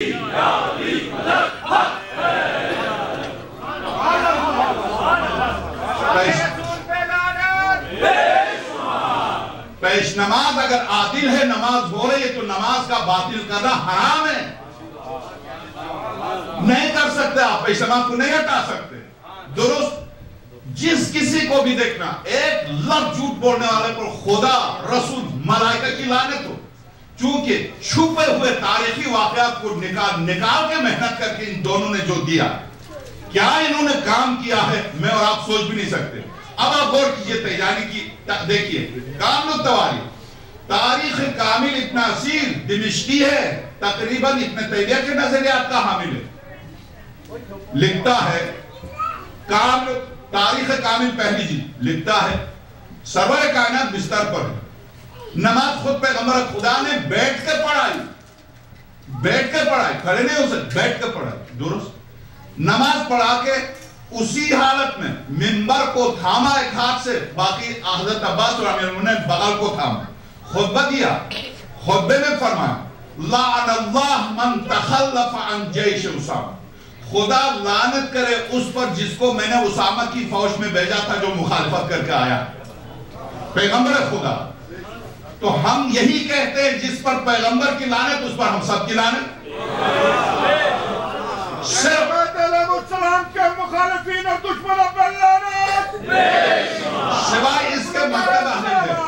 پیش نماز اگر عادل ہے، نماز ہو رہی ہے تو نماز کا باطل کرنا حرام ہے. نہیں کر سکتے آپ، پیش نماز کو نہیں ہٹا سکتے. درست جس کسی کو بھی دیکھنا ایک لفظ جھوٹ بولنے والے پر خدا، رسول، ملائکہ کی لعنت ہو. چونکہ چھپے ہوئے تاریخی واقعات کو نکال کے محنت کر کے ان دونوں نے جو دیا، کیا انہوں نے کام کیا ہے میں اور آپ سوچ بھی نہیں سکتے. اب آپ غور کیجئے تیجانی کی، دیکھیے کامل التواریخ، تاریخ کامل ابن اسیر دمشقی ہے، تقریباً ابن تیمیہ کے نظریات کا حامل ہے. لکھتا ہے تاریخ کامل پہلی جلد، لکھتا ہے سرور کائنات بستر پر ہے. نماز خود پیغمبر خدا نے بیٹھ کر پڑھائی، کھڑے نہیں ہو سکتے، بیٹھ کر پڑھائی. درست نماز پڑھا کے اسی حالت میں منبر کو تھاما ایک ہاتھ سے، باقی حضرت عباس اور امیر المؤمنین بغل کو تھاما، خطبہ دیا. خطبے میں فرمایا لعن اللہ من تخلف عن جیش اسامہ، خدا لعنت کرے اس پر جس کو میں نے اسامہ کی فوج میں بھیجا تھا جو مخالفت کر کے آیا. پیغمبر خدا. تو ہم یہی کہتے ہیں جس پر پیغمبر کی لعنت اس پر ہم سب کی لعنت. السلام کے مخالفین اور دشمنوں پر لعنت. سوائے اس کے مکتب اہل بیت،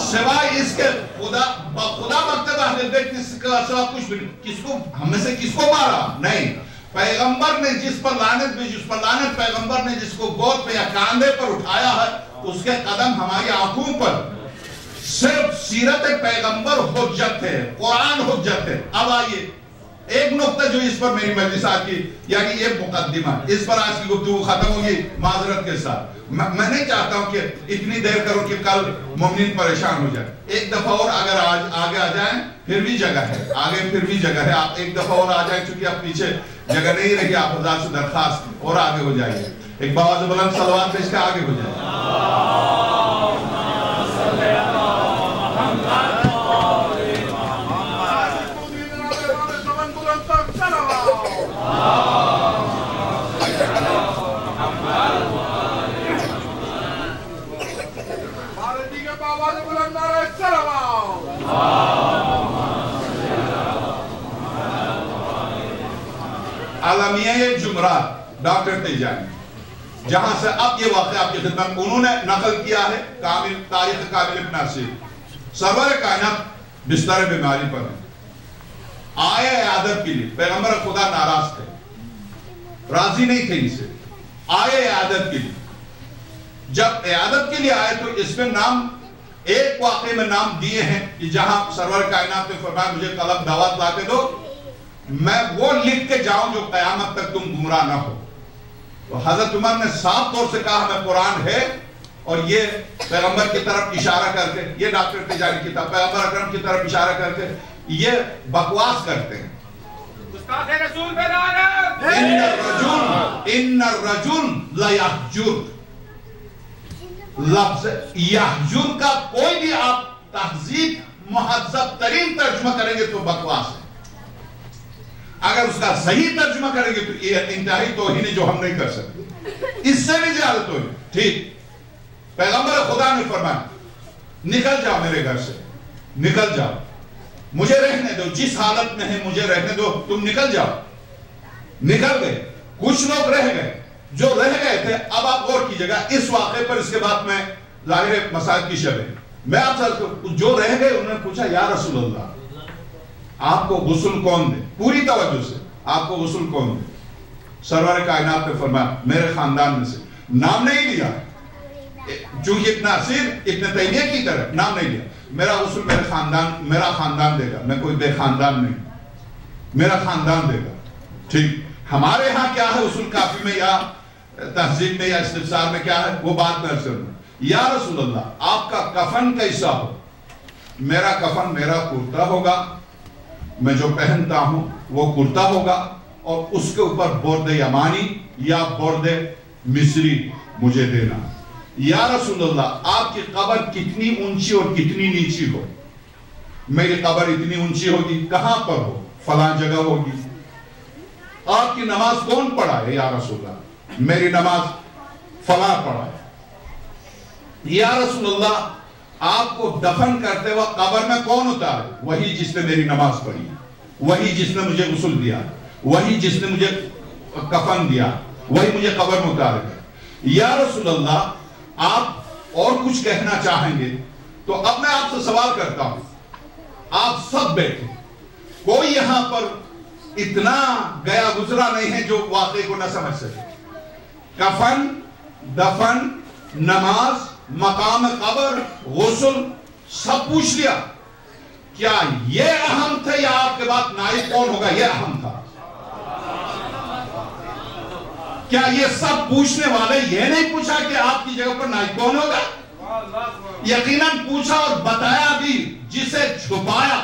سوائے اس کے خدا مکتب اہل بیت کس کا سوا کچھ بھی نہیں. ہم میں سے کس کو مارا؟ نہیں. پیغمبر نے جس پر لعنت بھی، جس پر لعنت پیغمبر نے جس کو گود پہ یا کاندھے پر اٹھایا ہے اس کے قدم ہماری آنکھوں پر. صرف سیرت پیغمبر حجت ہے، قرآن حجت ہے. اب آئیے ایک نقطہ جو اس پر میری مجلس آج کی، یعنی یہ مقدمہ، اس پر آج کی گفتگو ختم ہوگی معذرت کے ساتھ. میں نہیں چاہتا ہوں کہ اتنی دیر کروں کہ کل مومنین پریشان ہو جائے. ایک دفعہ اور اگر آگے آ جائیں پھر بھی جگہ ہے، آگے پھر بھی جگہ ہے. آپ ایک دفعہ اور آ جائیں چونکہ آپ پیچھے جگہ نہیں رہی. آپ حضرات سے درخواست اور آگے ہو جائیے. ایک باواز بلند صلوات پیش کے آگے ہو جائے. عالمیہ جمعرات ڈاکٹر تیجانی، جہاں سے اب یہ واقعہ آپ کی خدمت انہوں نے نقل کیا ہے، تاریخ کامل ابن اسیر. سرور کائنات بستر بیماری پر ہے، آئے عیادت کے لیے. پیغمبر خدا ناراض تھے، راضی نہیں تھے ان سے. آئے عیادت کے لیے. جب عیادت کے لیے آئے تو اس میں نام، ایک واقعے میں نام دیے ہیں کہ جہاں سرور کائنات نے فرمایا مجھے قلم دعوت لا کے دو، میں وہ لکھ کے جاؤں جو قیامت تک تم گمراہ نہ ہو. تو حضرت عمر نے صاف طور سے کہا ہمیں قرآن ہے، اور یہ پیغمبر کی طرف اشارہ کر کے، یہ ڈاکٹر تیجانی کتاب پیغمبر اکرم کی طرف اشارہ کر کے یہ بکواس کرتے ہیں. استاد رسول پہ لعنت. ان الرجل لیحجر، لفظ یحجر کا کوئی بھی آپ تہذیب مہذب ترین ترجمہ کریں گے تو بکواس ہے. اگر اس کا صحیح ترجمہ کریں گے تو یہ انتہائی توہین ہے جو ہم نہیں کر سکتے. اس سے بھی زیادہ توہین. ٹھیک، پیغمبر خدا نے فرمایا نکل جاؤ میرے گھر سے، نکل جاؤ، مجھے رہنے دو، جس حالت میں ہے مجھے رہنے دو، تم نکل جاؤ. نکل گئے. کچھ لوگ رہ گئے، جو رہ گئے تھے. اب آپ غور کیجئے گا اس واقعے پر، اس کے بعد میں ظاہر مسائل کی شبہ میں آپ سے جو رہ گئے انہوں نے پوچھا یا رسول اللہ آپ کو غسل کون دے؟ پوری توجہ سے، آپ کو غسل کون دے؟ سرور کائنات نے فرمایا میرے خاندان میں سے. نام نہیں لیا چونکہ ابن اسیر ابن تیمیہ کی طرح نام نہیں لیا. میرا غسل میرا خاندان دے گا، میں کوئی بے خاندان نہیں، میرا خاندان دے گا. ٹھیک، ہمارے ہاں کیا ہے غسل کافی میں یا تہذیب میں یا استفسار میں کیا ہے وہ بات میں عرض کروں. یا رسول اللہ آپ کا کفن کیسا ہو؟ میرا کفن میرا کرتا ہوگا، میں جو پہنتا ہوں وہ کرتا ہوگا، اور اس کے اوپر برد یمانی یا برد مصری مجھے دینا. یا رسول اللہ آپ کی قبر کتنی اونچی اور کتنی نیچی ہو؟ میری قبر اتنی اونچی ہوگی. کہاں پر ہو؟ فلاں جگہ ہوگی. آپ کی نماز کون پڑھا ہے یا رسول اللہ؟ میری نماز فلاں پڑھا ہے. یا رسول اللہ آپ کو دفن کرتے وقت قبر میں کون اتارے؟ وہی جس نے میری نماز پڑھی، وہی جس نے مجھے غسل دیا، وہی جس نے مجھے کفن دیا، وہی مجھے قبر میں اتارے گا. یا رسول اللہ آپ اور کچھ کہنا چاہیں گے؟ تو اب میں آپ سے سوال کرتا ہوں، آپ سب بیٹھے، کوئی یہاں پر اتنا گیا گزرا نہیں ہے جو واقعے کو نہ سمجھ سکے. کفن، دفن، نماز، مقام قبر، غسل سب پوچھ لیا. کیا یہ اہم تھا یا آپ کے بعد نائب کون ہوگا یہ اہم تھا؟ کیا یہ سب پوچھنے والے یہ نہیں پوچھا کہ آپ کی جگہ پر نائب کون ہوگا؟ یقیناً پوچھا اور بتایا بھی. جسے چھپایا،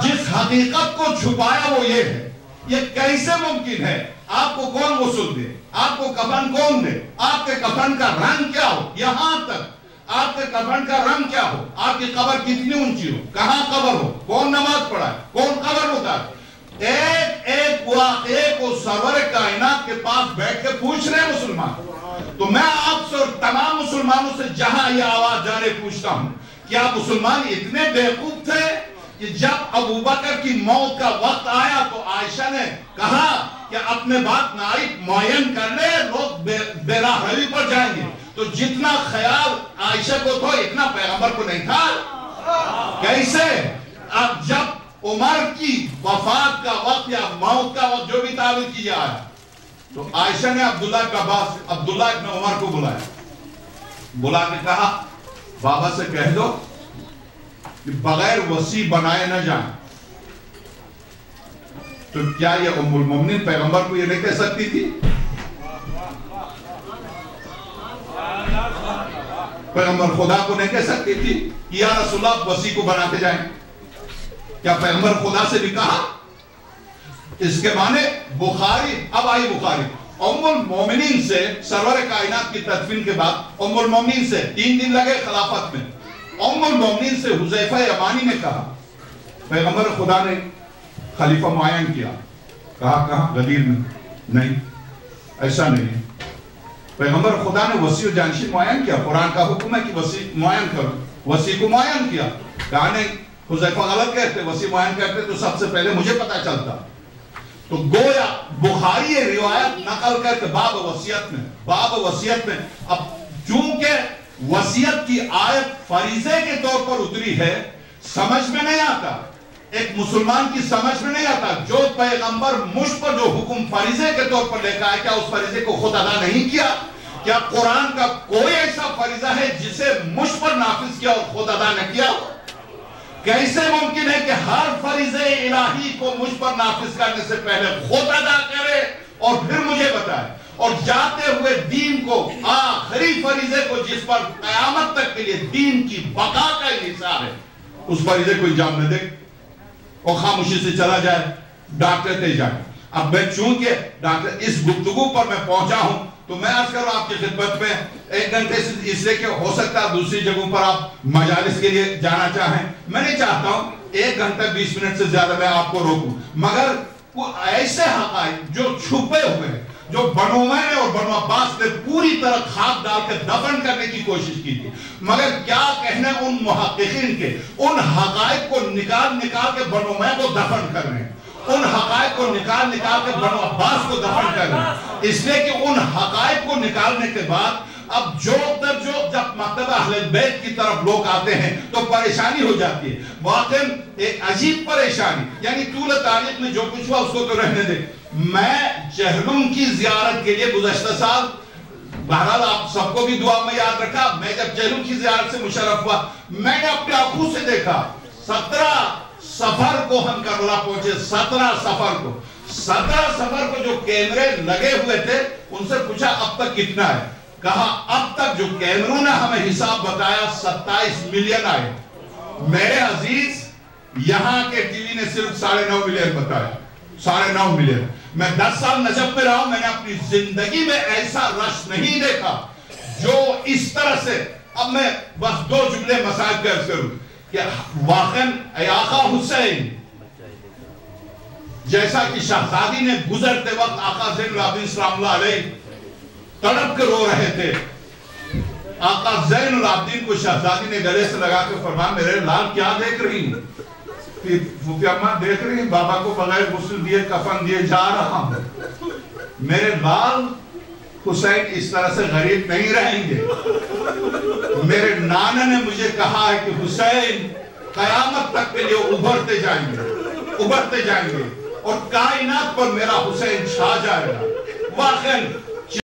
جس حقیقت کو چھپایا وہ یہ ہے. یہ کیسے ممکن ہے؟ آپ کو کون غسل دے؟ آپ کو کفن کون دے؟ آپ کے کفن کا رنگ کیا ہو؟ یہاں تک آپ کے کفن کا رنگ کیا ہو؟ آپ کی قبر کتنی اونچی ہو؟ کہاں قبر ہو؟ کون نماز پڑھائے؟ کون قبر ہوتا ہے؟ ایک ایک واقعے کو سرور کائنات کے پاس بیٹھ کے پوچھ رہے ہیں مسلمان. تو میں آپ سے اور تمام مسلمانوں سے جہاں یہ آواز جا رہے پوچھتا ہوں، کیا مسلمان اتنے بیوقوف تھے کہ جب ابوبکر کی موت کا وقت آیا تو عائشہ نے کہا کہ اپنے بات نائب معین کر لے، لوگ بے راہ روی پر جائیں گے. تو جتنا خیال عائشہ کو تھا اتنا پیغمبر کو نہیں تھا. کیسے؟ اب جب عمر کی وفات کا وقت یا موت کا وقت جو بھی تعبیر کیجیے آیا تو عائشہ نے عبداللہ ابن عمر کو بلا کے کہا بابا سے کہہ دو کہ بغیر وصی بنائے نہ جائیں. تو کیا یہ ام المومنین پیغمبر کو یہ نہیں کہہ سکتی تھی؟ پیغمبر خدا کو نہیں کہہ سکتی تھی کہ یا رسول اللہ وصی کو بنا کے جائیں؟ کیا پیغمبر خدا سے بھی کہا؟ اس کے معنی بخاری، اب آئی بخاری، ام المومنین سے سرور کائنات کی تدفین کے بعد ام المومنین سے 3 دن لگے خلافت میں. ام المومنین سے حذیفہ یمانی نے کہا پیغمبر خدا نے خلیفہ معین کیا. کہاں غدیر میں؟ نہیں، ایسا نہیں ہے. پیغمبر خدا نے وصی و جانشین معین کیا. قرآن کا حکم ہے کہ وصی معین کرو، وصی کو معین کیا. کہا نہیں، حذیفہ غلط کہتے، وصی معین کرتے تو سب سے پہلے مجھے پتا چلتا. تو گویا بخاری یہ روایت نقل کر کے باب وصیت میں اب چونکہ وصیت کی آیت فریضے کے طور پر اتری ہے، سمجھ میں نہیں آتا، ایک مسلمان کی سمجھ میں نہیں آتا جو پیغمبر مجھ پر جو حکم فریضے کے طور پر لے کر آئے کیا اس فریضے کو خود ادا نہیں کیا؟ کیا قرآن کا کوئی ایسا فریضہ ہے جسے مجھ پر نافذ کیا اور خود ادا نہ کیا؟ کیسے ممکن ہے کہ ہر فریضے الہی کو مجھ پر نافذ کرنے سے پہلے خود ادا کرے اور پھر مجھے بتائے، اور جاتے ہوئے دین کو آخری فریضے کو جس پر قیامت تک کے لیے دین کی بقا کا انحصار ہے اس فریضے کو انجام نہ دے اور خاموشی سے چلا جائے، ڈاکٹرتے جائے. اب میں چونکہ ڈاکٹر اس گفتگو پر میں پہنچا ہوں تو میں عرض کروں آپ کی خدمت میں 1 گھنٹے سے اس لئے کہ ہو سکتا ہے دوسری جگہوں پر آپ مجالس کے لیے جانا چاہیں. میں نہیں چاہتا ہوں 1 گھنٹہ 20 منٹ سے زیادہ میں آپ کو روکوں، مگر وہ ایسے حقائق جو چھپے ہوئے ہیں جو بنو امیہ اور بنو عباس نے پوری طرح خاک ڈال کے دفن کرنے کی کوشش کی تھی، مگر کیا کہنے ان محققین کے ان حقائق کو نکال کے بنو امیہ کو دفن کر رہے ہیں، ان حقائق کو نکال کے بنو عباس کو دفن کر رہے ہیں. اس لئے کہ ان حقائق کو نکالنے کے بعد اب جب مکتبہ اہل بیت کی طرف لوگ آتے ہیں تو پریشانی ہو جاتی ہے. واقعاً ایک عجیب پریشانی، یعنی طول تاریخ میں جو کچھ ہوا اس کو تو رہنے دے. میں جہلم کی زیارت کے لیے گزشتہ سال، بہرحال آپ سب کو بھی دعا میں یاد رکھا، میں جب جہلم کی زیارت سے مشرف ہوا میں نے اپنے آنکھوں سے دیکھا 17 سفر کو ہم کربلا پہنچے. 17 سفر کو جو کیمرے لگے ہوئے تھے ان سے پوچھا اب تک کتنا ہے؟ کہا اب تک جو کیمروں نے ہمیں حساب بتایا 27 ملین آئے. میرے عزیز یہاں کے ٹی وی نے صرف 9.5 ملین بتایا. 9.5 ملین. میں 10 سال نجف میں رہا ہوں، میں نے اپنی زندگی میں ایسا رش نہیں دیکھا جو اس طرح سے. اب میں بس 2 جملے مسائل کا عرض کروں کہ واقعاً اے آقا حسین جیسا کہ شہزادی نے گزرتے وقت آقا زین العابدین سلام اللہ علیہ تڑپ کے رو رہے تھے، آقا زین العابدین کو شہزادی نے گلے سے لگا کے فرمایا میرے لال کیا دیکھ رہی ہیں؟ پھوپھی اماں دیکھ رہی ہیں بابا کو بغیر غسل دیے کفن دیے جا رہا ہوں، میرے لال حسین اس طرح سے غریب نہیں رہیں گے، میرے نانا نے مجھے کہا ہے کہ حسین قیامت تک کے لیے ابھرتے جائیں گے اور کائنات پر میرا حسین چھا جائے گا۔ واقعاً